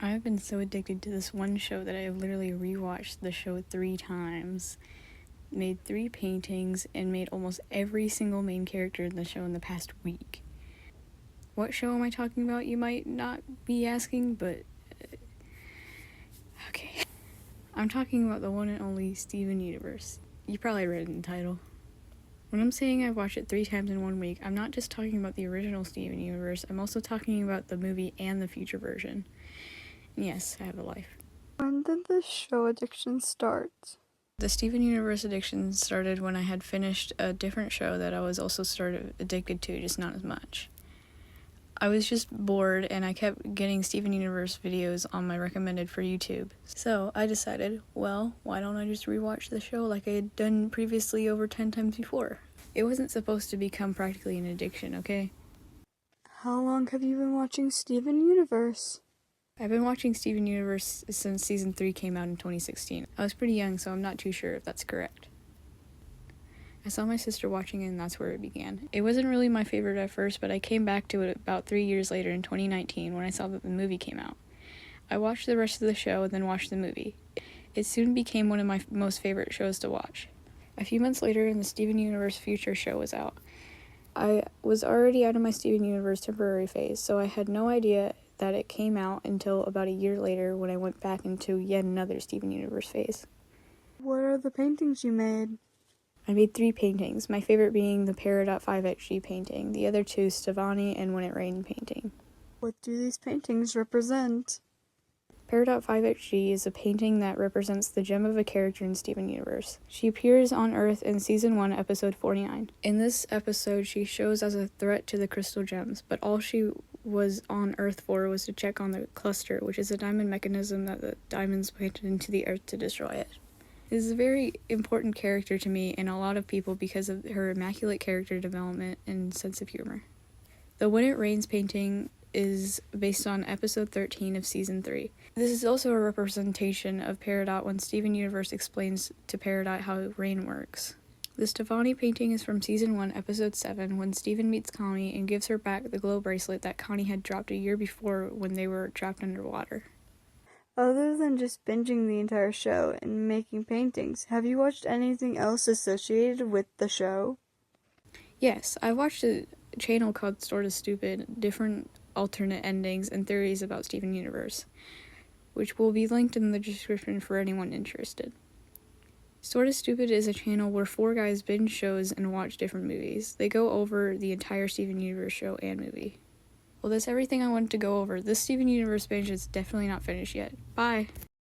I've been so addicted to this one show that I have literally rewatched the show 3 times, made 3 paintings, and made almost every single main character in the show in the past week. What show am I talking about, you might not be asking, but okay. I'm talking about the one and only Steven Universe. You probably read it in the title. When I'm saying I've watched it 3 times in 1 week, I'm not just talking about the original Steven Universe, I'm also talking about the movie and the future version. And yes, I have a life. When did the show addiction start? The Steven Universe addiction started when I had finished a different show that I was also started addicted to, just not as much. I was just bored and I kept getting Steven Universe videos on my recommended for YouTube. So I decided, well, why don't I just rewatch the show like I had done previously over 10 times before? It wasn't supposed to become practically an addiction, okay? How long have you been watching Steven Universe? I've been watching Steven Universe since season 3 came out in 2016. I was pretty young, so I'm not too sure if that's correct. I saw my sister watching it and that's where it began. It wasn't really my favorite at first, but I came back to it about 3 years later in 2019 when I saw that the movie came out. I watched the rest of the show and then watched the movie. It soon became one of my most favorite shows to watch. A few months later, the Steven Universe Future show was out. I was already out of my Steven Universe temporary phase, so I had no idea that it came out until about a year later when I went back into yet another Steven Universe phase. What are the paintings you made? I made 3 paintings, my favorite being the Para.5XG painting, the other 2 Stefani and When It Rained painting. What do these paintings represent? Para.5XG is a painting that represents the gem of a character in Steven Universe. She appears on Earth in Season 1, Episode 49. In this episode, she shows as a threat to the crystal gems, but all she was on Earth for was to check on the cluster, which is a diamond mechanism that the diamonds planted into the Earth to destroy it. This is a very important character to me and a lot of people because of her immaculate character development and sense of humor. The When It Rains painting is based on episode 13 of season 3. This is also a representation of Peridot when Steven Universe explains to Peridot how rain works. The Stefani painting is from season 1, episode 7, when Steven meets Connie and gives her back the glow bracelet that Connie had dropped a year before when they were trapped underwater. Other than just binging the entire show and making paintings, have you watched anything else associated with the show? Yes, I watched a channel called Sorta Stupid, different alternate endings and theories about Steven Universe, which will be linked in the description for anyone interested. Sorta Stupid is a channel where 4 guys binge shows and watch different movies. They go over the entire Steven Universe show and movie. Well, that's everything I wanted to go over. This Steven Universe binge is definitely not finished yet. Bye!